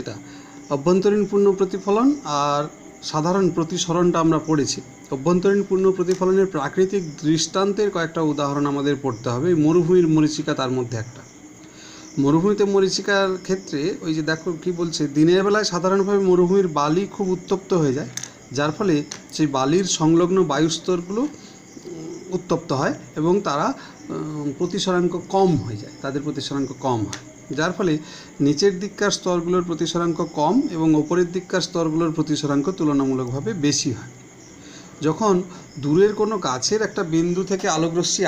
এটা অভ্যন্তরীণ পূর্ণ প্রতিফলন আর সাধারণ প্রতিসরণটা আমরা পড়েছি। অভ্যন্তরীণ পূর্ণ প্রতিফলনের প্রাকৃতিক দৃষ্টান্তের কয়েকটা উদাহরণ আমাদের পড়তে হবে। মরুভূমির মরীচিকা তার মধ্যে একটা। মরুভূমিতে মরীচিকার ক্ষেত্রে ওই যে দেখো কি বলছে, দিনের বেলায় সাধারণভাবে মরুভূমির বালি খুব উত্তপ্ত হয়ে যায়, যার ফলে সেই বালির সংলগ্ন বায়ুস্তরগুলো উত্তপ্ত হয় এবং তারা প্রতিসরাঙ্ক কম হয়ে যায়, তাদের প্রতিসরাঙ্ক কম হয়, যার ফলে নিচের দিককার স্তরগুলোর প্রতিসরাঙ্ক কম এবং ওপরের দিককার স্তরগুলোর প্রতিসরাঙ্ক তুলনামূলকভাবে বেশি হয়। যখন দূরের কোনো গাছের একটা বিন্দু থেকে আলোকরশ্মি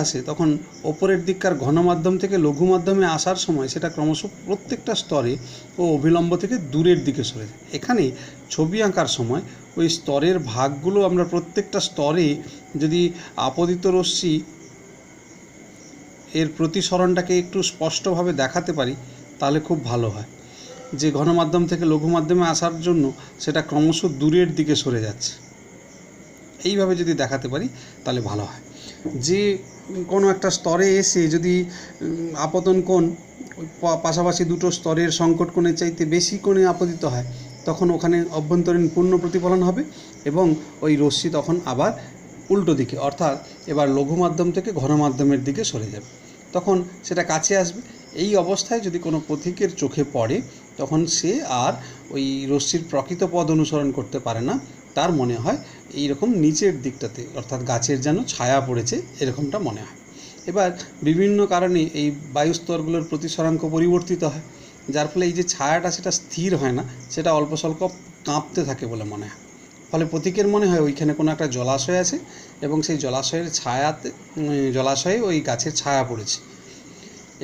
আসে, তখন ওপরের দিককার ঘন মাধ্যম থেকে লঘু মাধ্যমে আসার সময় সেটা ক্রমশ প্রত্যেকটা স্তরে ও অভিলম্ব থেকে দূরের দিকে সরে যায়। এখানে ছবি আঁকার সময় ওই স্তরের ভাগগুলো আমরা প্রত্যেকটা স্তরে যদি আপতিত রশ্মি এর প্রতিসরণটাকে একটু স্পষ্টভাবে দেখাতে পারি তাহলে খুব ভালো হয়। যে ঘন মাধ্যম থেকে লঘু মাধ্যমে আসার জন্য সেটা ক্রমশ দূরের দিকে সরে যাচ্ছে, এইভাবে যদি দেখাতে পারি তাহলে ভালো হয়। যে কোনো একটা স্তরে এসে যদি আপতন কোণ পাশাপাশি দুটো স্তরের সংকট কোণের চাইতে বেশি কোণে আপতিত হয়, তখন ওখানে অভ্যন্তরীণ পূর্ণ প্রতিফলন হবে এবং ওই রশ্মি তখন আবার উল্টো দিকে, অর্থাৎ এবার লঘু মাধ্যম থেকে ঘন মাধ্যমের দিকে সরে যাবে, তখন সেটা কাছে আসবে। এই অবস্থায় যদি কোনো পথিকের চোখে পড়ে, তখন সে আর ওই রশ্মির প্রকৃত পথ অনুসরণ করতে পারে না, তার মনে হয় এইরকম নিচের দিকটাতে, অর্থাৎ গাছের যেন ছায়া পড়েছে, এরকমটা মনে হয়। এবার বিভিন্ন কারণে এই বায়ুস্তরগুলোর প্রতিসরাঙ্ক পরিবর্তিত হয়, যার ফলে এই যে ছায়াটা সেটা স্থির হয় না, সেটা অল্প স্বল্প কাঁপতে থাকে বলে মনে হয়। ফলে পথিকের মনে হয় ওইখানে কোনো একটা জলাশয় আছে এবং সেই জলাশয়ে ওই গাছের ছায়া পড়েছে।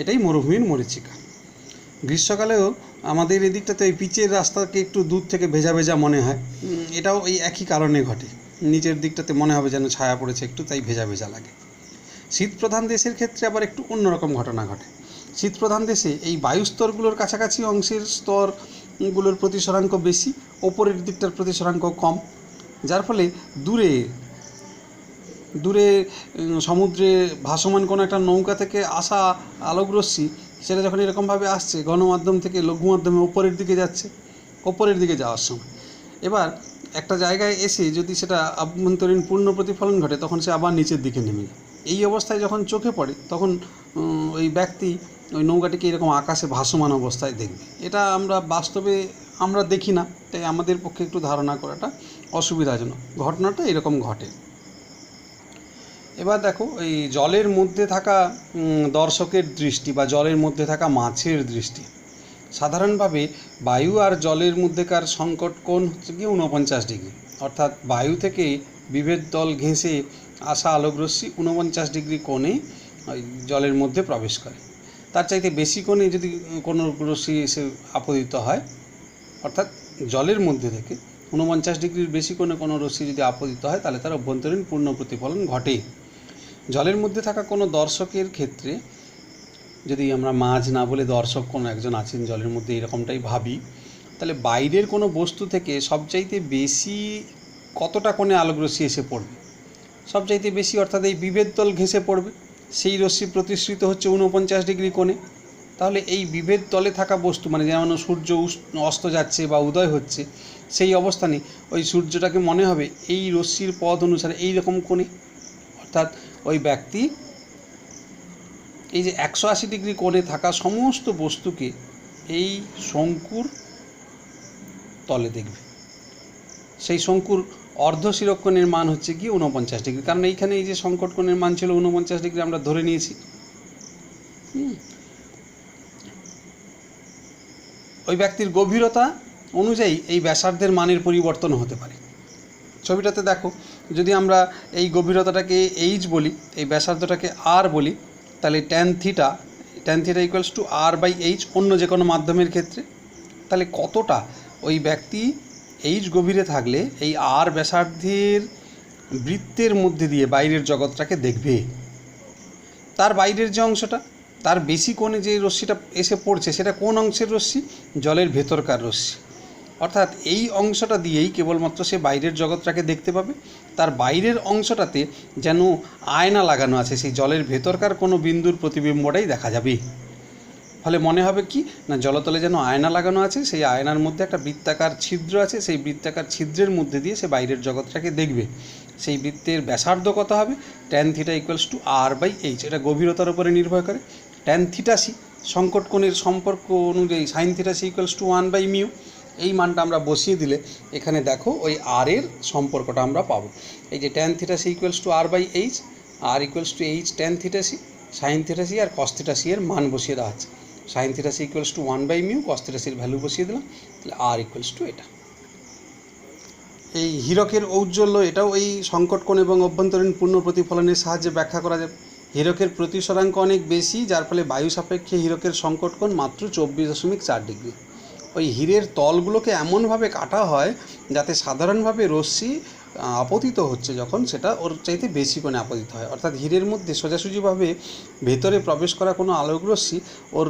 এটাই মরুভূমির মরীচিকা। গ্রীষ্মকালেও আমাদের এদিকটাতে ওই পিচের রাস্তাকে একটু দূর থেকে ভেজা ভেজা মনে হয়, এটাও এই একই কারণে ঘটে। নিচের দিকটাতে মনে হবে যেন ছায়া পড়েছে একটু, তাই ভেজা ভেজা লাগে। শীতপ্রধান দেশের ক্ষেত্রে আবার একটু অন্যরকম ঘটনা ঘটে। শীতপ্রধান দেশে এই বায়ুস্তরগুলোর কাছাকাছি অংশের স্তরগুলোর প্রতিসরাঙ্ক বেশি, ওপরের দিকটার প্রতিসরাঙ্ক কম, যার ফলে দূরে সমুদ্রে ভাসমান কোনো একটা নৌকা থেকে আসা আলোকরশ্মি, সেটা যখন এরকমভাবে আসছে গণমাধ্যম থেকে লঘু মাধ্যমে ওপরের দিকে যাচ্ছে, ওপরের দিকে যাওয়ার সময় এবার একটা জায়গায় এসে যদি সেটা আভ্যন্তরীণ পূর্ণ প্রতিফলন ঘটে, তখন সে আবার নিচের দিকে নেমে যায়। এই অবস্থায় যখন চোখে পড়ে, তখন ওই ব্যক্তি ওই নৌকাটিকে এরকম আকাশে ভাসমান অবস্থায় দেখবে। এটা আমরা বাস্তবে আমরা দেখি না, তাই আমাদের পক্ষে একটু ধারণা করাটা অসুবিধাজনক। ঘটনাটা এরকম ঘটে। এবার দেখো, এই জলের মধ্যে থাকা দর্শকের দৃষ্টি বা জলের মধ্যে থাকা মাছের দৃষ্টি। সাধারণভাবে বায়ু আর জলের মধ্যেকার সংকট কোণ হচ্ছে গিয়ে 49 ডিগ্রি, অর্থাৎ বায়ু থেকে বিভেদ তল ঘেঁষে আসা আলোকরশ্মি 49 ডিগ্রি কোণে ওই জলের মধ্যে প্রবেশ করে। তার চাইতে বেশি কোণে যদি কোনো রশ্মি এসে আপতিত হয়, অর্থাৎ জলের মধ্যে থেকে 49 ডিগ্রির বেশি কোণে কোনো রশ্মি যদি আপতিত হয়, তাহলে তার অভ্যন্তরীণ পূর্ণ প্রতিফলন ঘটে। জলের মধ্যে থাকা কোনো দর্শকের ক্ষেত্রে, যদি আমরা মাছ না বলে দর্শক কোনো একজন আছেন জলের মধ্যে, এরকমটাই ভাবি, তাহলে বাইরের কোনো বস্তু থেকে সবচাইতে বেশি কতটা কোণে আলোকরশ্মি এসে পড়বে? সবচাইতে বেশি, অর্থাৎ এই বিভেদ তল ঘেঁষে পড়বে, সেই রশ্মি প্রতিসৃত হচ্ছে 49 ডিগ্রি কোণে। তাহলে এই বিভেদ তলে থাকা বস্তু, মানে যেমন সূর্য অস্ত যাচ্ছে বা উদয় হচ্ছে, সেই অবস্থানে ওই সূর্যটাকে মনে হবে এই রশ্মির পথ অনুসারে এই রকম কোণে, অর্থাৎ ওই ব্যক্তি এই যে 180 ডিগ্রি কোণে থাকা সমস্ত বস্তুকে এই শঙ্কুর তলে দেখবে। সেই শঙ্কুর অর্ধশিরোক্ষণের মান হচ্ছে কি 49 ডিগ্রি, কারণ এইখানে এই যে সংকট কোণের মান ছিল 49 ডিগ্রি আমরা ধরে নিয়েছি। ওই ব্যক্তির গভীরতা অনুযায়ী এই ব্যাসার্ধের মানের পরিবর্তন হতে পারে। ছবিটাতে দেখো, যদি আমরা এই গভীরতাটাকে এইচ বলি, এই ব্যাসার্ধটাকে আর বলি, তাহলে tan theta equals to R by H অন্য যে কোনো মাধ্যমের ক্ষেত্রে, তাহলে কতটা ওই ব্যক্তি এইচ গভীরে থাকলে এই আর ব্যাসার্ধের বৃত্তের মধ্যে দিয়ে বাইরের জগৎটাকে দেখবে। তার বাইরের যে অংশটা, তার বেশি কোণে যে রশ্মিটা এসে পড়ছে, সেটা কোন অংশের রশ্মি? জলের ভেতরকার রশ্মি। অর্থাৎ এই অংশটা দিয়েই কেবলমাত্র সে বাইরের জগৎটাকে দেখতে পাবে। তার বাইরের অংশটাতে যেন আয়না লাগানো আছে, সেই জলের ভেতরকার কোনো বিন্দুর প্রতিবিম্বটাই দেখা যাবে। ফলে মনে হবে কি না, জলতলে যেন আয়না লাগানো আছে, সেই আয়নার মধ্যে একটা বৃত্তাকার ছিদ্র আছে, সেই বৃত্তাকার ছিদ্রের মধ্যে দিয়ে সে বাইরের জগৎটাকে দেখবে। সেই বৃত্তের ব্যাসার্ধ কত হবে? tan θ = r/h। এটা গভীরতার উপরে নির্ভর করে। tan θc সংকট কোণের সম্পর্ক অনুযায়ী sin θc = 1/μ। এই মানটা আমরা বসিয়ে দিলে এখানে দেখো ওই r এর সম্পর্কটা আমরা পাবো। এই যে tan θc = r/h, r = h tan θc, sin θc আর cos θc এর মান বসিয়ে দেওয়া আছে। sin θc = 1/μ, cos θc এর ভ্যালু বসিয়ে দিলাম, তাহলে r = এটা। এই হীরকের ঔজ্জ্বল্য এটাও এই সংকট কোণ এবং অভ্যন্তরীণ পূর্ণ প্রতিফলনের সাহায্যে ব্যাখ্যা করা যাবে। হীরকের প্রতিসরাঙ্ক অনেক বেশি, যার ফলে বায়ু সাপেক্ষে হীরকের সংকট কোণ মাত্র 24.4 ডিগ্রি। ওই হীরের তলগুলোকে এমনভাবে কাটা হয় যাতে সাধারণভাবে রশ্মি আপতিত হচ্ছে যখন, সেটা ওর চাইতে বেশি কোণে আপতিত হয়। অর্থাৎ হীরের মধ্যে সোজাসুজিভাবে ভেতরে প্রবেশ করা কোনো আলোক রশ্মি ওর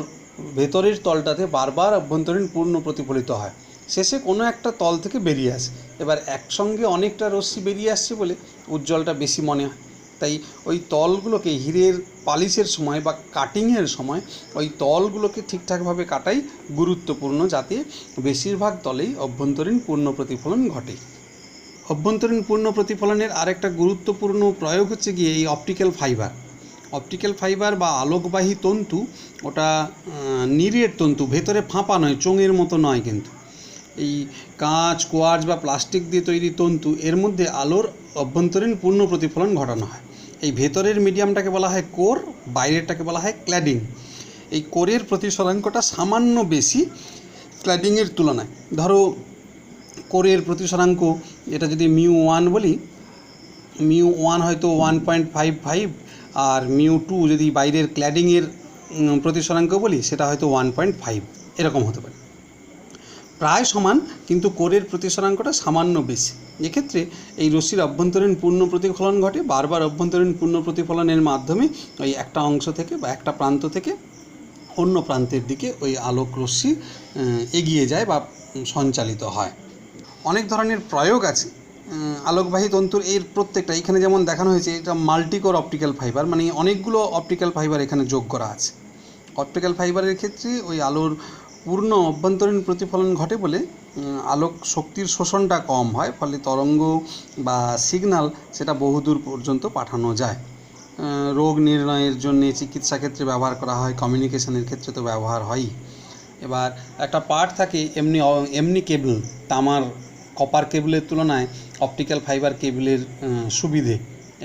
ভেতরের তলটাতে বারবার অভ্যন্তরীণ পূর্ণ প্রতিফলিত হয়, শেষে কোনো একটা তল থেকে বেরিয়ে আসে। এবার একসঙ্গে অনেকটা রশ্মি বেরিয়ে আসছে বলে উজ্জ্বলটা বেশি মনে হয়। তাই ওই তলগুলোকে হীরের পালিশের সময় বা কাটিংয়ের সময় ওই তলগুলোকে ঠিকঠাকভাবে কাটাই গুরুত্বপূর্ণ, যাতে বেশিরভাগ তলেই অভ্যন্তরীণ পূর্ণ প্রতিফলন ঘটে। অভ্যন্তরীণ পূর্ণ প্রতিফলনের আরেকটা গুরুত্বপূর্ণ প্রয়োগ হচ্ছে গিয়ে এই অপটিক্যাল ফাইবার। অপটিক্যাল ফাইবার বা আলোকবাহী তন্তু, ওটা নিরেট তন্তু, ভেতরে ফাঁপা নয়, চোঙের মতো নয়। কিন্তু এই কাঁচ, কোয়ার্জ বা প্লাস্টিক দিয়ে তৈরি তন্তু, এর মধ্যে আলোর অভ্যন্তরীণ পূর্ণ প্রতিফলন ঘটানো হয়। এই ভেতরের মিডিয়ামটাকে বলা হয় কোর, বাইরেরটাকে বলা হয় ক্ল্যাডিং। এই কোরের প্রতিসরাঙ্কটা সামান্য বেশি ক্ল্যাডিংয়ের তুলনায়। ধরো কোরের প্রতিসরাঙ্ক এটা যদি μ1 বলি, μ1 হয়তো 1.55, আর μ2 যদি বাইরের ক্ল্যাডিংয়ের প্রতিসরাঙ্ক বলি সেটা হয়তো 1.5, এরকম হতে পারে। প্রায় সমান, কিন্তু কোরের প্রতিসরাঙ্কটা সামান্য বেশি। এক্ষেত্রে এই রশ্মির অভ্যন্তরীণ পূর্ণ প্রতিফলন ঘটে। বারবার অভ্যন্তরীণ পূর্ণ প্রতিফলনের মাধ্যমে ওই একটা অংশ থেকে বা একটা প্রান্ত থেকে অন্য প্রান্তের দিকে ওই আলোক রশ্মি এগিয়ে যায় বা সঞ্চালিত হয়। অনেক ধরনের প্রয়োগ আছে আলোকবাহী তন্তুর। এর প্রত্যেকটা এখানে যেমন দেখানো হয়েছে, এটা মাল্টিকোর অপটিক্যাল ফাইবার, মানে অনেকগুলো অপটিক্যাল ফাইবার এখানে যোগ করা আছে। অপটিক্যাল ফাইবারের ক্ষেত্রে ওই আলোর পূর্ণ অভ্যন্তরীণ প্রতিফলন ঘটে বলে আলোক শক্তির শোষণটা কম হয়, ফলে তরঙ্গ বা সিগন্যাল সেটা বহুদূর পর্যন্ত পাঠানো যায়। রোগ নির্ণয়ের জন্য চিকিৎসা ক্ষেত্রে ব্যবহার করা হয়, কমিউনিকেশনের ক্ষেত্রে তো ব্যবহার হয়ই। এবার একটা পার্ট থাকে এমনি কেবল, তামার কপার কেবলের তুলনায় অপটিক্যাল ফাইবার কেবলের সুবিধে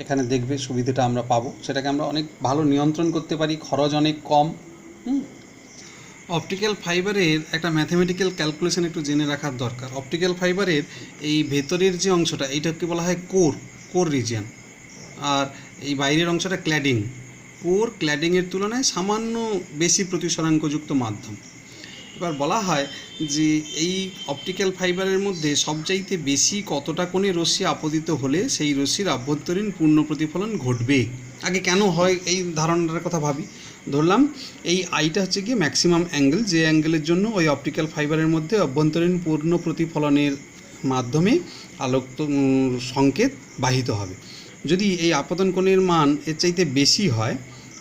এখানে দেখবে, সুবিধেটা আমরা পাবো, সেটাকে আমরা অনেক ভালো নিয়ন্ত্রণ করতে পারি, খরচ অনেক কম। অপটিক্যাল ফাইবারের একটা ম্যাথমেটিক্যাল ক্যালকুলেশন একটু জেনে রাখার দরকার। অপটিক্যাল ফাইবারের এই ভেতরের যে অংশটা, এইটাকে বলা হয় কোর রিজিয়ন, আর এই বাইরের অংশটা ক্ল্যাডিং। কোর ক্ল্যাডিংয়ের তুলনায় সামান্য বেশি প্রতিসরাঙ্কযুক্ত মাধ্যম। এবার বলা হয় যে এই অপটিক্যাল ফাইবারের মধ্যে সবচাইতে বেশি কতটা কোণে রশ্মি আপতিত হলে সেই রশ্মির অভ্যন্তরীণ পূর্ণ প্রতিফলন ঘটবে। আগে কেন হয় এই ধারণাটার কথা ভাবি। ধরলাম এই আইটা হচ্ছে গিয়ে ম্যাক্সিমাম অ্যাঙ্গেল, যে অ্যাঙ্গেলের জন্য ওই অপটিক্যাল ফাইবারের মধ্যে অভ্যন্তরীণ পূর্ণ প্রতিফলনের মাধ্যমে আলোক সংকেত বাহিত হবে। যদি এই আপতন কোণের মান এর চাইতে বেশি হয়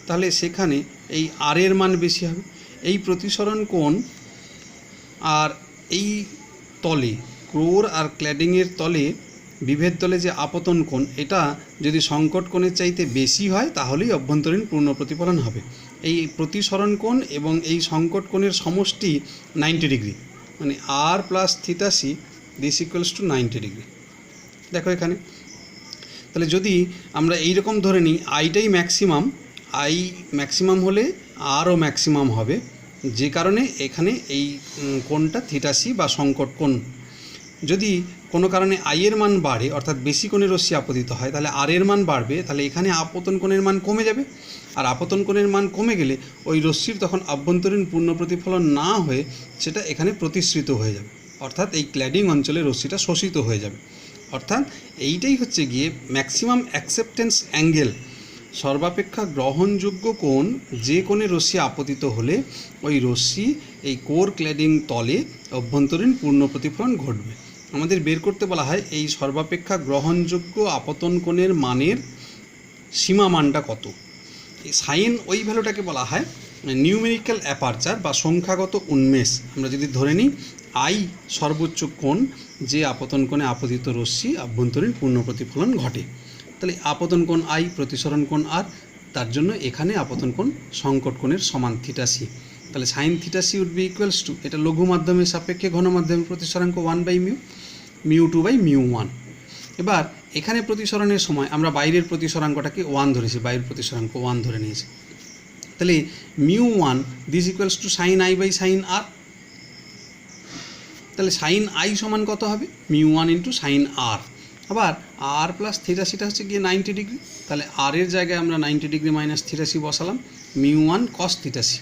তাহলে সেখানে এই আর এর মান বেশি হবে। এই প্রতিসরণ কোণ আর এই তলে, কোর আর ক্ল্যাডিংয়ের তলে, বিভেদ তলে যে আপতন কোণ, এটা যদি সংকট কোণের চাইতে বেশি হয় তাহলেই অভ্যন্তরীণ পূর্ণ প্রতিফলন হবে। এই প্রতিসরণ কোণ এবং এই সংকট কোণের সমষ্টি 90 ডিগ্রি, মানে r + θc this equals two 90 degree. দেখো এখানে, তাহলে যদি আমরা এইরকম ধরে নিই আইটাই ম্যাক্সিমাম, আই ম্যাক্সিমাম হলে আরও ম্যাক্সিমাম হবে, যে কারণে এখানে এই কোণটা θc বা সংকট কোণ। যদি কোনো কারণে আই এর মান বাড়ে, অর্থাৎ বেশি কোণে রশ্মি আপতিত হয়, তাহলে আর এর মান বাড়বে, তাহলে এখানে আপতন কোণের মান কমে যাবে। আর আপতন কোণের মান কমে গেলে ওই রশ্মির তখন অভ্যন্তরীণ পূর্ণ প্রতিফলন না হয়ে সেটা এখানে প্রতিসৃত হয়ে যাবে, অর্থাৎ এই ক্ল্যাডিং অঞ্চলে রশ্মিটা শোষিত হয়ে যাবে। অর্থাৎ এইটাই হচ্ছে গিয়ে ম্যাক্সিমাম অ্যাকসেপ্টেন্স অ্যাঙ্গেল সর্বাপেক্ষা গ্রহণযোগ্য কোণ যে কোণে রশ্মি আপতিত হলে ওই রশ্মি এই কোর ক্ল্যাডিং তলে অভ্যন্তরীণ পূর্ণ প্রতিফলন ঘটবে। আমাদের বের করতে বলা হয় এই সর্বাপেক্ষা গ্রহণযোগ্য আপতন কোণের মানের সীমা মানটা কত। এই সাইন ওই ভ্যালুটাকে বলা হয় নিউমেরিক্যাল অ্যাপারচার বা সংখ্যাগত উন্মেষ। আমরা যদি ধরে নিই আই সর্বোচ্চ কোণ যে আপতন কোণে আপতিত রশ্মি আভ্যন্তরীণ পূর্ণ প্রতিফলন ঘটে, তাহলে আপতন কোণ আই, প্রতিসরণ কোণ আর, তার জন্য এখানে আপতন কোণ সংকট কোণের সমান থিটা সি। তাহলে sine theta C would be equals to, এটা লঘু মাধ্যমের সাপেক্ষে ঘন মাধ্যমের প্রতিসরাঙ্ক 1/μ, μ2/μ1। এবার এখানে প্রতিসরণের সময় আমরা বাইরের প্রতিসরাঙ্কটাকে 1 ধরেছি, বাইরের প্রতিসরাঙ্ক 1 ধরে নিয়েছি। তাহলে μ1 this equals to sine i by sine r. তাহলে সাইন আই সমান কত হবে? μ1 ইন্টু সাইন আর। আবার আর প্লাস থিটা সিটা হচ্ছে গিয়ে 90 ডিগ্রি, তাহলে আর এর জায়গায় আমরা 90 ডিগ্রি মাইনাস থিটা সি বসালাম, μ1 cos theta c.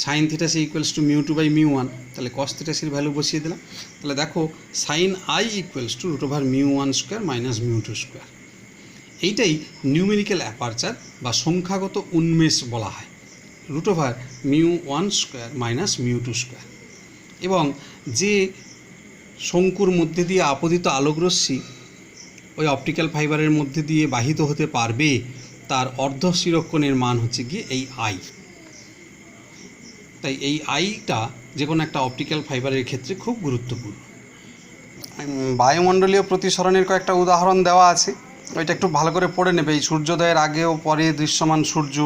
Sine theta c equals to μ2/μ1, তাহলে কস থিটা সির ভ্যালু বসিয়ে দিলাম। তাহলে দেখো sine i equals to √μ1 square minus μ2 square. এইটাই নিউমেরিক্যাল অ্যাপারচার বা সংখ্যাগত উন্মেষ বলা হয়, √μ1 স্কোয়ার মাইনাস μ2 স্কোয়ার। এবং যে শঙ্কুর মধ্যে দিয়ে আপতিত আলোকরশ্মি ওই অপটিক্যাল ফাইবারের মধ্যে দিয়ে বাহিত হতে পারবে তার অর্ধ শিরকোণের মান হচ্ছে গিয়ে এই আই। তাই এই আইটা যে কোনো একটা অপটিক্যাল ফাইবারের ক্ষেত্রে খুব গুরুত্বপূর্ণ। বায়ুমণ্ডলীয় প্রতিসরণের কয়েকটা উদাহরণ দেওয়া আছে, ওইটা একটু ভালো করে পড়ে নেবে। এই সূর্যোদয়ের আগে ও পরে দৃশ্যমান সূর্য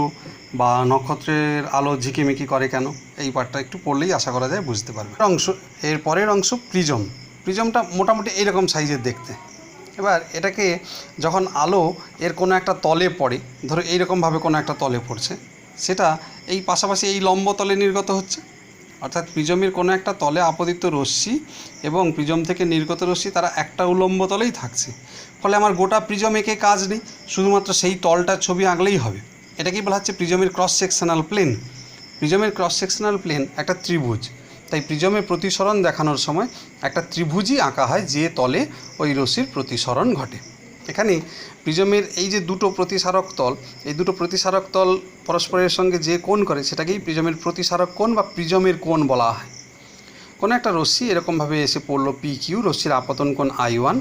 বা নক্ষত্রের আলো ঝিকিমিকি করে কেন, এই পার্টটা একটু পড়লেই আশা করা যায় বুঝতে পারবে। এর পরের অংশ প্রিজম। প্রিজমটা মোটামুটি এইরকম সাইজের দেখতে। এবার এটাকে যখন আলো এর কোনো একটা তলে পড়ে, ধরো এইরকমভাবে কোনো একটা তলে পড়ছে, সেটা এই পাশাপাশি এই লম্ব তলে নির্গত হচ্ছে। অর্থাৎ প্রিজমের কোনো একটা তলে আপতিত রশ্মি এবং প্রিজম থেকে নির্গত রশ্মি তারা একটা উলম্ব তলেই থাকছে। ফলে আমার গোটা প্রিজম এঁকে কাজ নেই, শুধুমাত্র সেই তলটার ছবি আঁকলেই হবে। এটাকেই বলা হচ্ছে প্রিজমের ক্রস সেকশনাল প্লেন। প্রিজমের ক্রস সেকশনাল প্লেন একটা ত্রিভুজ, তাই প্রিজমের প্রতিসরণ দেখানোর সময় একটা ত্রিভুজই আঁকা হয় যে তলে ওই রশ্মির প্রতিসরণ ঘটে। এখানে প্রিজমের এই যে দুটো প্রতিসারক তল, এই দুটো প্রতিসারক তল পরস্পরের সঙ্গে যে কোণ করে সেটাকেই প্রিজমের প্রতিসারক কোণ বা প্রিজমের কোণ বলা হয়। কোনো একটা রশ্মি এরকমভাবে এসে পড়লো PQ, রশ্মির আপতন কোণ I1,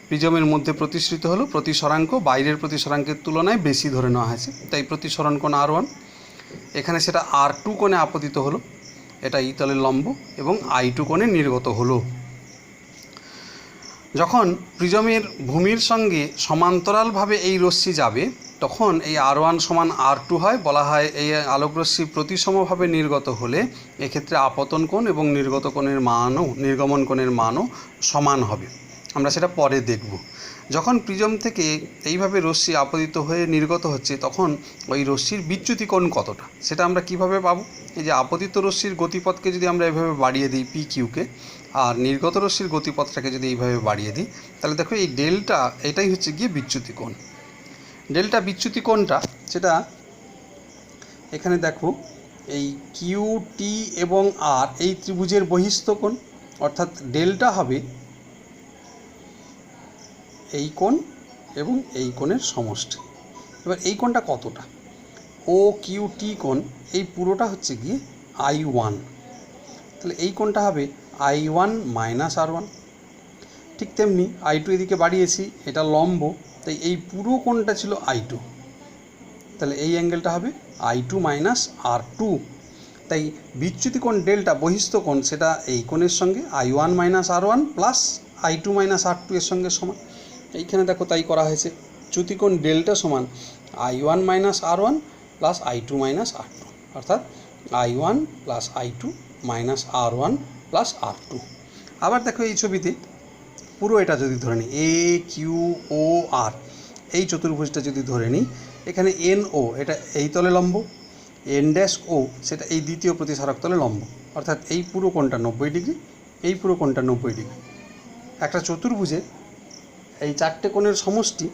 প্রিজমের মধ্যে প্রতিসৃত হলো, প্রতিসরাঙ্ক বাইরের প্রতিসরাঙ্কের তুলনায় বেশি ধরে নেওয়া হয়েছে, তাই প্রতিসরণ কোণ R1। এখানে সেটা R2 কোণে আপতিত হলো, এটা এই তলের লম্ব, এবং I2 কোণে নির্গত হলো। যখন প্রিজমের ভূমির সঙ্গে সমান্তরালভাবে এই রশ্মি যাবে তখন এই R1 সমান R2 হয়। বলা হয় এই আলোকরশ্মি প্রতিসমভাবে নির্গত হলে এক্ষেত্রে আপতন কোণ এবং নির্গত কোণের মানও, নির্গমন কোণের মানও সমান হবে। আমরা সেটা পরে দেখব। যখন প্রিজম থেকে এইভাবে রশ্মি আপতিত হয়ে নির্গত হচ্ছে তখন ওই রশ্মির বিচ্যুতি কোণ কতটা সেটা আমরা কিভাবে পাবো? এই যে আপতিত রশ্মির গতিপথকে যদি আমরা এভাবে বাড়িয়ে দিই PQকে, আর নির্গত রশ্মির গতিপথটাকে যদি এইভাবে বাড়িয়ে দিই, তাহলে দেখো এই ডেল্টা, এটাই হচ্ছে গিয়ে বিচ্যুতি কোণ। ডেল্টা বিচ্যুতি কোণটা সেটা এখানে দেখো এই QT এবং R এই ত্রিভুজের বহিস্থ কোণ, অর্থাৎ ডেল্টা হবে এই কোণ এবং এই কোণের সমষ্টি। এবার এই কোণটা কতটা? OQT কোণ এই পুরোটা হচ্ছে গিয়ে I1, তাহলে এই কোণটা হবে I1 মাইনাস R1। ঠিক তেমনি I2 এদিকে বাড়িয়েছি, এটা লম্ব, তাই এই পুরো কোণটা ছিল I2, তাহলে এই অ্যাঙ্গেলটা হবে I2 মাইনাস R2। তাই বিচ্যুতি কোণ ডেল্টা বহিস্থ কোণ সেটা এই কোণের সঙ্গে I1 minus R1 plus I2 minus R2 এর সঙ্গে সমান। এইখানে দেখো তাই করা হয়েছে, চ্যুতি কোণ ডেল্টা সমান I1 minus R1 plus I2 minus R2, অর্থাৎ I1 plus I2 minus R1 plus R2। আবার দেখো এই ছবিতে পুরো এটা যদি ধরে নিই AQOR এই চতুর্ভুজটা যদি ধরে নিই, এখানে NO এটা এই তলে লম্ব, N-O সেটা এই দ্বিতীয় প্রতিসারক তলে লম্ব, অর্থাৎ এই পুরো কোণটা 90 ডিগ্রি, এই পুরো কোণটা 90 ডিগ্রি। একটা চতুর্ভুজে এই চারটে কোণের সমষ্টি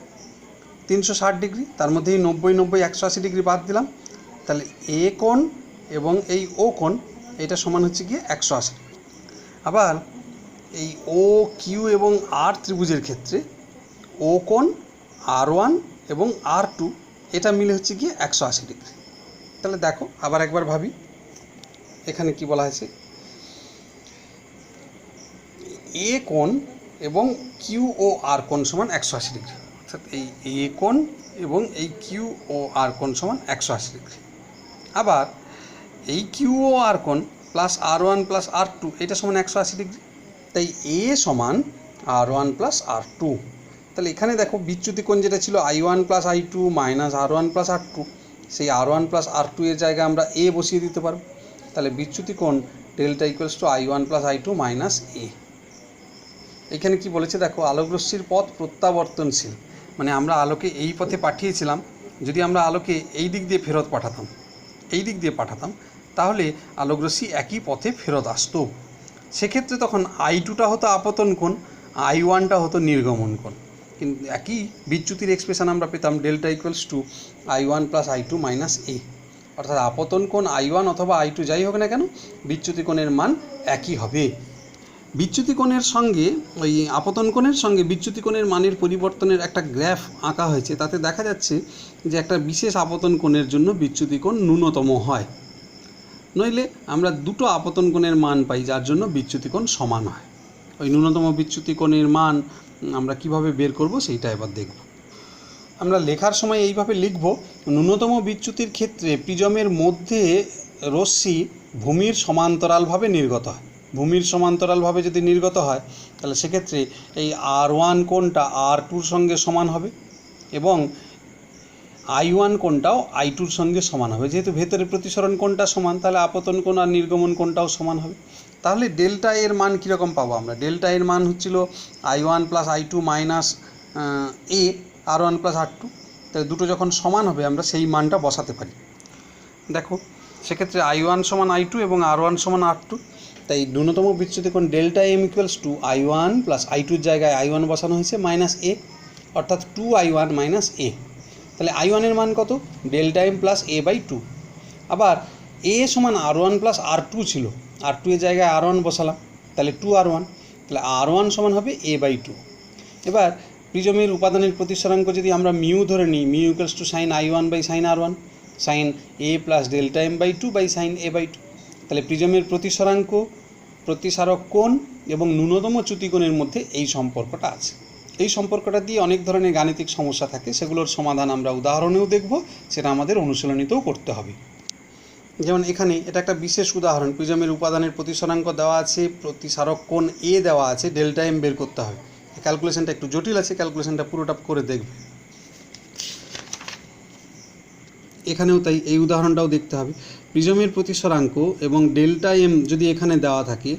360 ডিগ্রি, তার মধ্যে এই 90 90 180 ডিগ্রি বাদ দিলাম, তাহলে A কোণ এবং এই O কোণ এটা সমান হচ্ছে গিয়ে 180। আবার এই OQ এবং R ত্রিভুজের ক্ষেত্রে O কোণ R1 এবং R2 এটা মিলে হচ্ছে গিয়ে 180 ডিগ্রি। তাহলে দেখো আবার একবার ভাবি, এখানে কি বলা হয়েছে, এ কোণ এবং কিউ ও আর কোণ সমান 180 ডিগ্রি, অর্থাৎ এই এ কোণ এবং এই কিউ ও আর কোণ সমান 180 ডিগ্রি। আবার এই কিউ ও আর কোণ প্লাস R1 প্লাস R2 এটা সমান 180 ডিগ্রি। তাই এ সমান R1 প্লাস R2। তাহলে এখানে দেখো বিচ্যুতি কোণ যেটা ছিল I1 plus I2 minus R1 plus R2, সেই R1 প্লাস R2 এর জায়গায় আমরা এ বসিয়ে দিতে পারব। তাহলে বিচ্যুতি কোণ delta equals to I1 plus I2 minus A. এখানে কি বলেছে দেখো, আলোকরশ্মির পথ প্রত্যাবর্তনশীল, মানে আমরা আলোকে এই পথে পাঠিয়েছিলাম, যদি আমরা আলোকে এই দিক দিয়ে ফেরত পাঠাতাম, এই দিক দিয়ে পাঠাতাম, তাহলে আলোকরশ্মি একই পথে ফেরত আসতো। সেক্ষেত্রে তখন I2টা হতো আপতন কোণ, I1টা হতো নির্গমন কোণ, কিন্তু একই বিচ্যুতির এক্সপ্রেশন আমরা পেতাম delta equals to I1 plus I2 minus A. অর্থাৎ আপতন কোণ I1 অথবা I2 যাই হোক না কেন, বিচ্যুতি কোণের মান একই হবে। বিচ্যুতি কোণের সঙ্গে ওই আপতন কোণের সঙ্গে বিচ্যুতি কোণের মানের পরিবর্তনের একটা গ্রাফ আঁকা হয়েছে। তাতে দেখা যাচ্ছে যে একটা বিশেষ আপতন কোণের জন্য বিচ্যুতি কোণ ন্যূনতম হয়, নইলে আমরা দুটো আপতন কোণের মান পাই যার জন্য বিচ্যুতি কোণ সমান হয়। ওই ন্যূনতম বিচ্যুতি কোণের মান আমরা কিভাবে বের করব সেইটা এবার দেখব। আমরা লেখার সময় এইভাবে লিখব, ন্যূনতম বিচ্যুতির ক্ষেত্রে প্রিজমের মধ্যে রশ্মি ভূমির সমান্তরালভাবে নির্গত হয়। ভূমির সমান্তরালভাবে যদি নির্গত হয় তাহলে সেক্ষেত্রে এই R1 কোণটা R2-র সঙ্গে সমান হবে এবং I1 কোণটাও I2-র সঙ্গে সমান হবে। যেহেতু ভেতরে প্রতিসরণ কোণটা সমান, তাহলে আপতন কোণ আর নির্গমন কোণটাও সমান হবে। তাহলে ডেল্টা এর মান কীরকম পাবো আমরা? ডেল্টা এর মান হচ্ছিল I1 প্লাস I2 মাইনাস এ R1 প্লাস R2। তাহলে দুটো যখন সমান হবে আমরা সেই মানটা বসাতে পারি। দেখো সেক্ষেত্রে I1 সমান I2 এবং R1 সমান R2। তাই ন্যূনতম বিচ্যুতি কোণ delta M equals to I1 plus I2-র জায়গায় I1 বসানো হয়েছে মাইনাস এ, অর্থাৎ 2I1 মাইনাস এ। তাহলে I1 এর মান কত? Delta M plus A by 2। আবার এ সমান R1 প্লাস R2 ছিল, R2 এর জায়গায় R1 বসালাম, তাহলে 2R1, তাহলে R1 সমান হবে এ বাই 2। এবার প্রিজমের উপাদানের প্রতিসরাঙ্ক যদি আমরা মিউ ধরে নিই, mu equals to sine I1 by sine R1, sine A plus delta M by 2 by sine A by 2। তাহলে প্রিজমের প্রতিসরাঙ্ক, প্রতিসারক কোণ এবং ন্যূনতম চ্যুতি কোণের মধ্যে এই সম্পর্কটা আছে। এই সম্পর্কটা দিয়ে অনেক ধরনের গাণিতিক সমস্যা থাকে, সেগুলোর সমাধান আমরা উদাহরণেও দেখব, সেটা আমাদের অনুশীলনীতেও করতে হবে। যেমন এখানে এটা একটা বিশেষ উদাহরণ, প্রিজমের উপাদানের প্রতিসরাঙ্ক দেওয়া আছে, প্রতিসারক কোণ এ দেওয়া আছে, ডেল্টা এম বের করতে হবে। ক্যালকুলেশনটা একটু জটিল আছে, ক্যালকুলেশনটা পুরোটা করে দেখবে। এখানেও তাই এই উদাহরণটাও দেখতে হবে। প্রিজমের প্রতিসরাঙ্ক এবং ডেল্টা এম যদি এখানে দেওয়া থাকে,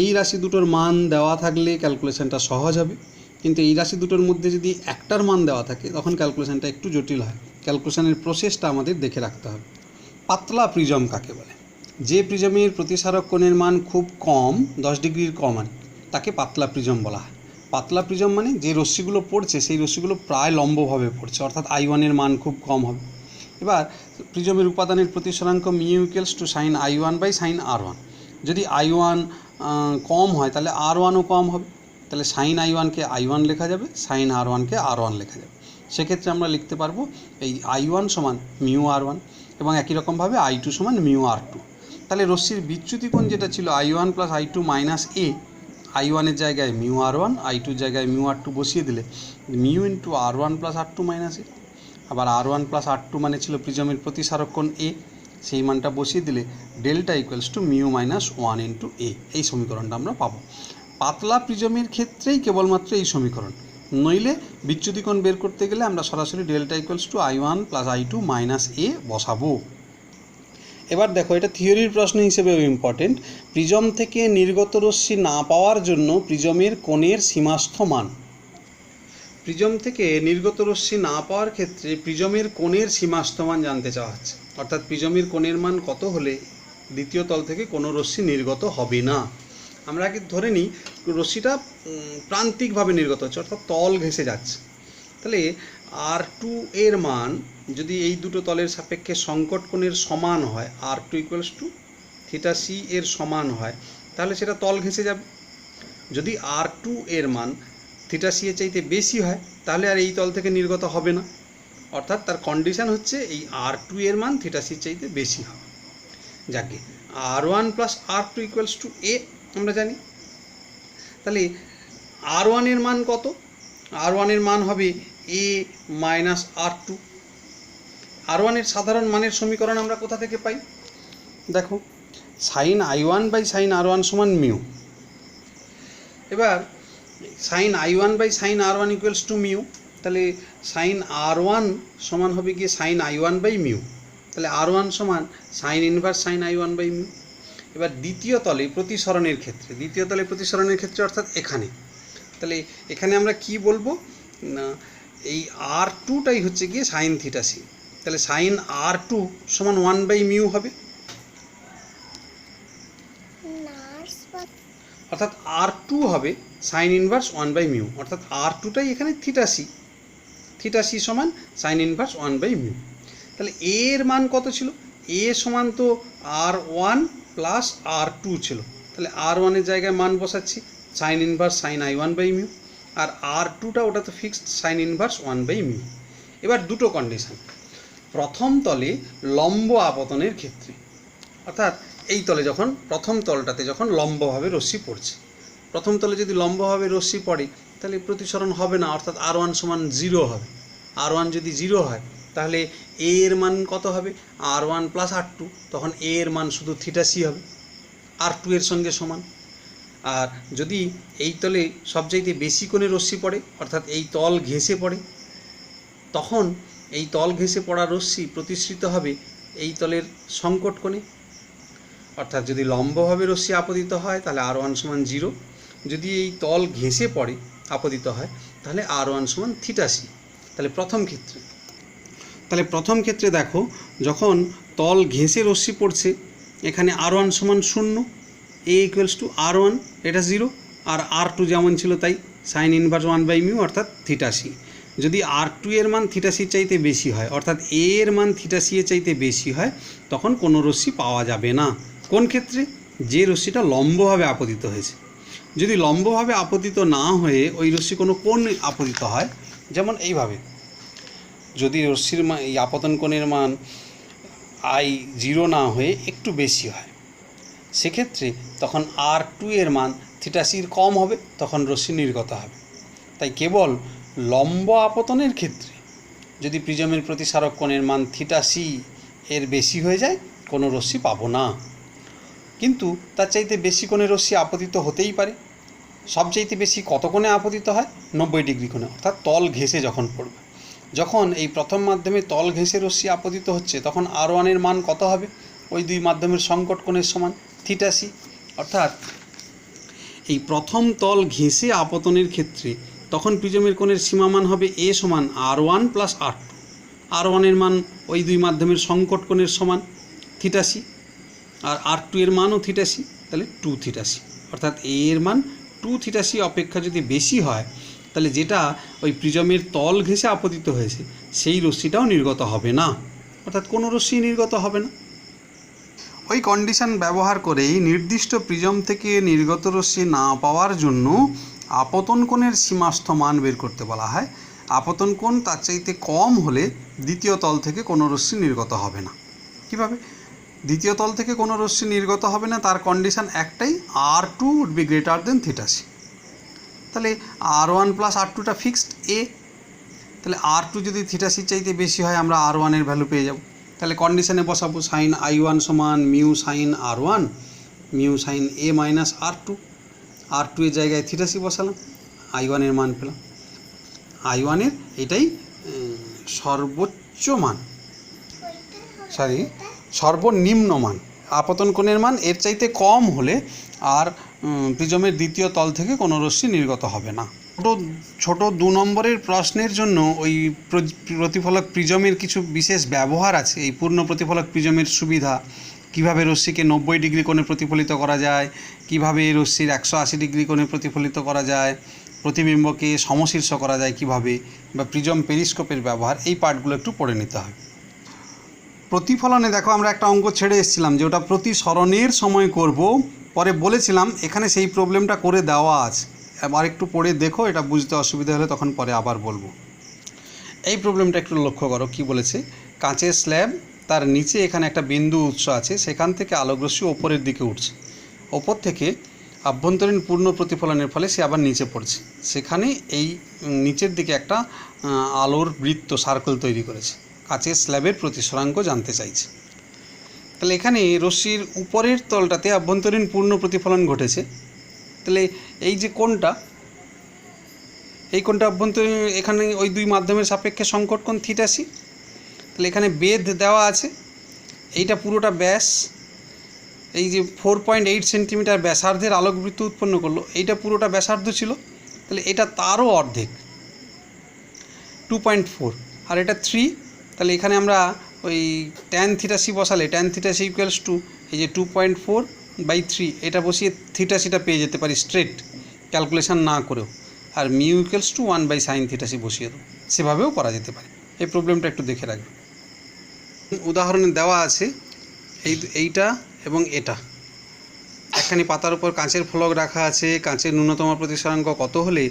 এই রাশি দুটোর মান দেওয়া থাকলে ক্যালকুলেশনটা সহজ হবে, কিন্তু এই রাশি দুটোর মধ্যে যদি একটার মান দেওয়া থাকে তখন ক্যালকুলেশনটা একটু জটিল হয়। ক্যালকুলেশনের প্রসেসটা আমাদের দেখে রাখতে হবে। পাতলা প্রিজম কাকে বলে? যে প্রিজমের প্রতিসারক কোণের মান খুব কম, 10 ডিগ্রির কম, তাকে পাতলা প্রিজম বলা হয়। পাতলা প্রিজম মানে যে রশ্মিগুলো পড়ছে সেই রশ্মিগুলো প্রায় লম্বভাবে পড়ছে, অর্থাৎ I1 এর মান খুব কম হবে। এবার প্রিজমের উপাদানের প্রতিসরাঙ্ক mu equals to sine I1 by sine R1। যদি I1 কম হয় তাহলে R1ও কম হবে, তাহলে সাইন I1-কে I1 লেখা যাবে, সাইন R1-কে R1 লেখা যাবে। সেক্ষেত্রে আমরা লিখতে পারবো এই I1 সমান মিউ R1 এবং একই রকমভাবে I2 সমান মিউ R2। তাহলে রশ্মির বিচ্যুতি কোণ যেটা ছিল I1 প্লাস I2 মাইনাস এ, I1-এর জায়গায় মিউ R1, I2-র জায়গায় মিউ R2 বসিয়ে দিলে mu into R1 plus R2 minus A. আবার R1 প্লাস R2 মানে ছিল প্রিজমের প্রতিসারক কোণ এ, সেই মানটা বসিয়ে দিলে delta equals to mu minus 1 into A. এই সমীকরণটা আমরা পাবো। পাতলা প্রিজমের ক্ষেত্রেই কেবলমাত্র এই সমীকরণ, নইলে বিচ্যুতি কোণ বের করতে গেলে আমরা সরাসরি delta equals to I1 plus I2 minus A বসাবো। এবার দেখো, এটা থিওরির প্রশ্ন হিসেবেও ইম্পর্টেন্ট। প্রিজম থেকে নির্গত রশ্মি না পাওয়ার জন্য প্রিজমের কোণের সীমাস্থ মান। প্রিজম থেকে নির্গত রশ্মি না পাওয়ার ক্ষেত্রে প্রিজমের কোণের সীমাস্থ মান জানতে চাওয়া হচ্ছে, অর্থাৎ প্রিজমের কোণের মান কত হলে দ্বিতীয় তল থেকে কোনো রশ্মি নির্গত হবে না। আমরা আগে ধরে নিই রশ্মিটা প্রান্তিকভাবে নির্গত হচ্ছে, অর্থাৎ তল ঘেঁষে যাচ্ছে। তাহলে R2 এর মান যদি এই দুটো তলের সাপেক্ষে সংকট কোণের সমান হয়, R2 equals to theta C এর সমান হয়, তাহলে সেটা তল ঘেঁষে যাবে। যদি R2 এর মান থিটা সি এর চাইতে বেশি হয় তাহলে আর এই তল থেকে নির্গত হবে না। অর্থাৎ তার কন্ডিশন হচ্ছে এই R2 এর মান থিটা সি চাইতে বেশি হবে। যাকে R1 plus R2 equals to এ আমরা জানি। তাহলে R1 এর মান কত? R1 এর মান হবে এ মাইনাস R2। R1 এর সাধারণ মানের সমীকরণ আমরা কোথা থেকে পাই? দেখো, sign I1 by sine R1 সমান মিউ। এবার sine I1 by sine R1 equals to mu, তাহলে সাইন R1 সমান হবে গিয়ে সাইন I1 বাই মিউ। তাহলে R1 সমান sine inverse sine I1 by mu. এবার দ্বিতীয় তলে প্রতিসরণের ক্ষেত্রে অর্থাৎ এখানে, তাহলে এখানে আমরা কি বলবো না, এই R2টাই হচ্ছে গিয়ে সাইন থিটা সি। তাহলে সাইন R2 সমান 1 বাই মিউ হবে, অর্থাৎ R2 হবে সাইন ইনভার্স 1 বাই মিউ, অর্থাৎ R2টাই এখানে থিটা সি সমান সাইন ইনভার্স 1 বাই মিউ। তাহলে এ এর মান কত ছিল? এ সমান তো R1 প্লাস R2 ছিল, তাহলে R1 এর জায়গায় মান বসাচ্ছি sine inverse sine I1 by mu, আর R2টা ওটা তো fixed sine inverse 1 by mu. এবার দুটো কন্ডিশন, প্রথম তলে লম্ব আপতনের ক্ষেত্রে, অর্থাৎ এই তলে যখন প্রথম তলটাতে যখন লম্বভাবে রশ্মি পড়ছে, প্রথম তলে যদি লম্বভাবে রশ্মি পড়ে তাহলে প্রতিসরণ হবে না, অর্থাৎ R1 সমান 0 হবে। R1 যদি 0 হয় তাহলে এ এর মান কত হবে? R1 প্লাস R2, তখন এ এর মান শুধু থিটা সি হবে, R2 এর সঙ্গে সমান। আর যদি এই তলে সবচাইতে বেশি কোণে রশ্মি পড়ে, অর্থাৎ এই তল ঘেঁষে পড়ে, তখন এই তল ঘেঁষে পড়া রশ্মি প্রতিসৃত হবে এই তলের সংকট কোণে। অর্থাৎ যদি লম্বভাবে রশ্মি আপতিত হয় তাহলে R1 সমান 0, যদি এই তল ঘেঁষে পড়ে আপতিত হয় তাহলে R1 সমান থিটা সি। তাহলে প্রথম ক্ষেত্রে দেখো, যখন তল ঘেঁষে রশ্মি পড়ছে এখানে R1 সমান 0, এ ইকুয়ালস টু R1, এটা 0, আর R2 যেমন ছিল তাই সাইন ইনভার্স 1 বাই মিউ অর্থাৎ থিটা সি। যদি R2 এর মান থিটা সি চাইতে বেশি হয়, অর্থাৎ এ এর মান থিটা সি এর চাইতে বেশি হয়, তখন কোনো রশ্মি পাওয়া যাবে না। কোন ক্ষেত্রে? যে রশ্মিটা লম্বভাবে আপতিত হয়েছে। যদি লম্বভাবে আপতিত না হয়ে ওই রশ্মি কোনো কোণ আপতিত হয়, যেমন এইভাবে, যদি রশ্মির মান এই আপতন কোণের মান I0 না হয়ে একটু বেশি হয়, সেক্ষেত্রে তখন R2 এর মান থিটা সির কম হবে, তখন রশ্মি নির্গত হবে। তাই কেবল লম্ব আপতনের ক্ষেত্রে যদি প্রিজমের প্রতিসারক কোণের মান থিটা সি এর বেশি হয়ে যায় কোনো রশ্মি পাবো না। কিন্তু তার চাইতে বেশি কোণে রশ্মি আপতিত হতেই পারে। সবচাইতে বেশি কত কোণে আপতিত হয়? 90 ডিগ্রি কোণে, অর্থাৎ তল ঘেঁষে যখন পড়বে। যখন এই প্রথম মাধ্যমে তল ঘেঁষে রশ্মি আপতিত হচ্ছে তখন R1 এর মান কত হবে? ওই দুই মাধ্যমের সংকট কোণের সমান থিটা সি। অর্থাৎ এই প্রথম তল ঘেঁষে আপতনের ক্ষেত্রে তখন প্রিজমের কোণের সীমামান হবে এ সমান R1 প্লাস R2। R1 এর মান ওই দুই মাধ্যমের সংকট কোণের সমান থিটা সি, আর R2 এর মানও থিটা সি, তাহলে 2 থিটা সি। অর্থাৎ এ এর মান 2 থিটা সি অপেক্ষা যদি বেশি হয় তাহলে যেটা ওই প্রিজমের তল ঘেঁষে আপতিত হয়েছে সেই রশ্মিটাও নির্গত হবে না, অর্থাৎ কোনো রশ্মি নির্গত হবে না। ওই কন্ডিশন ব্যবহার করেই নির্দিষ্ট প্রিজম থেকে নির্গত রশ্মি না পাওয়ার জন্য আপতন কোণের সীমাস্থ মান বের করতে বলা হয়। আপতন কোণ তার চাইতে কম হলে দ্বিতীয় তল থেকে কোনো রশ্মি নির্গত হবে না। কীভাবে? দ্বিতীয় তল থেকে কোনো রশ্মি নির্গত হবে না, তার কন্ডিশন একটাই, R2 would be greater than theta C. তাহলে R1 প্লাস R2টা ফিক্সড এ, তাহলে R2 যদি থিটা সি চাইতে বেশি হয় আমরা R1 এর ভ্যালু পেয়ে যাব। তাহলে কন্ডিশনে বসাবো সাইন I1 সমান mu sine R1 mu sine A minus R2। R2 এর জায়গায় থিটা সি বসালাম, I1 এর মান পেলাম। I1 এর এটাই সর্বোচ্চ মান, সর্বনিম্ন মান। আপতন কোণের মান এর চাইতে কম হলে আর প্রিজমের দ্বিতীয় তল থেকে কোনো রশ্মি নির্গত হবে না। ছোট 2 নম্বরের প্রশ্নের জন্য ওই প্রতিফলক প্রিজমের কিছু বিশেষ ব্যবহার আছে। এই পূর্ণ প্রতিফলক প্রিজমের সুবিধা, কিভাবে রশ্মিকে 90 ডিগ্রি কোণে প্রতিফলিত করা যায়, কিভাবে রশ্মির 180 ডিগ্রি কোণে প্রতিফলিত করা যায়, প্রতিবিম্বকে সমশীর্ষ করা যায় কিভাবে, বা প্রিজম পেরিস্কোপের ব্যবহার, এই পার্টগুলো একটু পড়ে নিতে হবে। প্রতিফলনে দেখো আমরা একটা অঙ্ক ছেড়ে এসেছিলাম যে ওটা প্রতিসরণের সময় করব, পরে বলেছিলাম এখানে সেই প্রবলেমটা করে দেওয়া আছে। এবার একটু পড়ে দেখো, এটা বুঝতে অসুবিধা হলে তখন পরে আবার বলবো। এই প্রবলেমটা একটু লক্ষ্য করো কি বলেছে। কাঁচের স্ল্যাব, তার নিচে এখানে একটা বিন্দু উৎস আছে, সেখান থেকে আলোকরশ্মি ওপরের দিকে উঠছে, ওপর থেকে আভ্যন্তরীণ পূর্ণ প্রতিফলনের ফলে সে আবার নিচে পড়ছে, সেখানে এই নিচের দিকে একটা আলোর বৃত্ত সার্কেল তৈরি করেছে। কাঁচের স্ল্যাবের প্রতিসরাঙ্ক জানতে চাইছে। তাহলে এখানে রশ্মির উপরের তলটাতে আভ্যন্তরীণ পূর্ণ প্রতিফলন ঘটেছে। তাহলে এই যে কোণটা, এই কোণটা অভ্যন্তরীণ, এখানে ওই দুই মাধ্যমের সাপেক্ষে সংকট কোণ θc। তাহলে এখানে বেধ দেওয়া আছে, এইটা পুরোটা ব্যাস, এই যে 4.8 সেন্টিমিটার ব্যাসার্ধের আলোকবৃত্ত উৎপন্ন করলো, এইটা পুরোটা ব্যাসার্ধ ছিল। তাহলে এটা তারও অর্ধেক 2.4, আর এটা 3। তাহলে এখানে আমরা ওই tan θc বসালে tan θc ইকুয়ালস টু এই যে 2.4/3, এটা বসিয়ে θcটা পেয়ে যেতে পারি স্ট্রেট, ক্যালকুলেশন না করেও। আর mu equals two 1/sin θc বসিয়ে দেবো, সেভাবেও করা যেতে পারে। এই প্রবলেমটা একটু দেখে রাখবে। উদাহরণে দেওয়া আছে এইটা এবং এটা, একখানি পাতার উপর কাঁচের ফলক রাখা আছে, কাঁচের ন্যূনতম প্রতিসরাঙ্ক কত হলে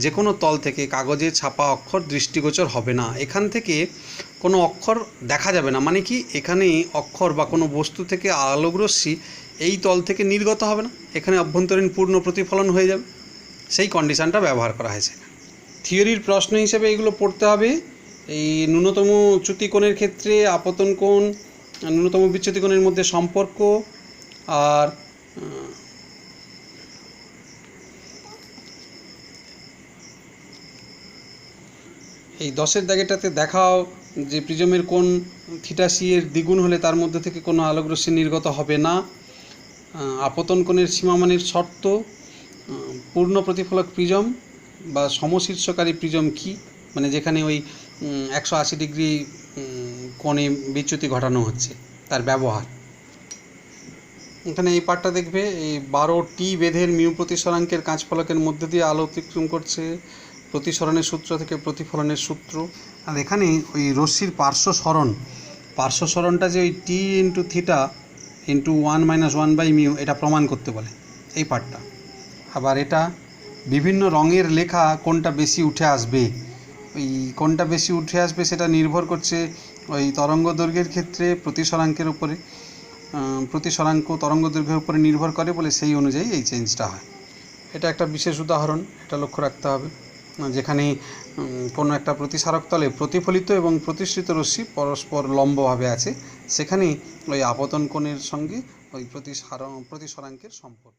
যে কোনো তল থেকে কাগজে ছাপা অক্ষর দৃষ্টিগোচর হবে না। এখান থেকে কোনো অক্ষর দেখা যাবে না, মানে কি এখানে অক্ষর বা কোনো বস্তু থেকে আলোকরশ্মি এই তল থেকে নির্গত হবে না, এখানে অভ্যন্তরীণ পূর্ণ প্রতিফলন হয়ে যাবে, সেই কন্ডিশানটা ব্যবহার করা হয়েছে। থিওরির প্রশ্ন হিসেবে এগুলো পড়তে হবে। এই ন্যূনতম চ্যুতি কোণের ক্ষেত্রে আপতন কোণ, ন্যূনতম বিচ্যুতি কোণের মধ্যে সম্পর্ক, আর এই 10-এর দাগেটাতে দেখাও যে প্রিজমের কোণ θc এর দ্বিগুণ হলে তার মধ্যে থেকে কোনো আলোকরশ্মি নির্গত হবে না, আপতন কোণের সীমামানের শর্ত, পূর্ণ প্রতিফলক প্রিজম বা সমশীর্ষকারী প্রিজম কি, মানে যেখানে ওই 180 ডিগ্রি কোণে বিচ্যুতি ঘটানো হচ্ছে, তার ব্যবহার। এখানে এই পার্টটা দেখবে, এই 12T বেধের মিউ প্রতিসরাঙ্কের কাঁচফলকের মধ্যে দিয়ে আলো অতিক্রম করছে, প্রতিসরণের সূত্র থেকে প্রতিফলনের সূত্র। আর এখানে ওই রশ্মির পার্শ্ব সরণটা যে ওই T × θ × 1 - 1/μ, এটা প্রমাণ করতে বলে এই পার্টটা। আবার এটা বিভিন্ন রঙের লেখা কোনটা বেশি উঠে আসবে, ওই কোনটা বেশি উঠে আসবে সেটা নির্ভর করছে ওই তরঙ্গ দৈর্ঘ্যের ক্ষেত্রে প্রতিসরাঙ্কের উপরে, প্রতিসরাঙ্ক তরঙ্গ দৈর্ঘ্যের উপরে নির্ভর করে বলে সেই অনুযায়ী এই চেঞ্জটা হয়। এটা একটা বিশেষ উদাহরণ, এটা লক্ষ্য রাখতে হবে, যেখানে কোনো একটা প্রতিসারক তলে প্রতিফলিত এবং প্রতিসৃত রশ্মি পরস্পর লম্বভাবে আছে, সেখানে ওই আপতন কোণের সঙ্গে ওই প্রতিসরাঙ্কের সম্পর্ক।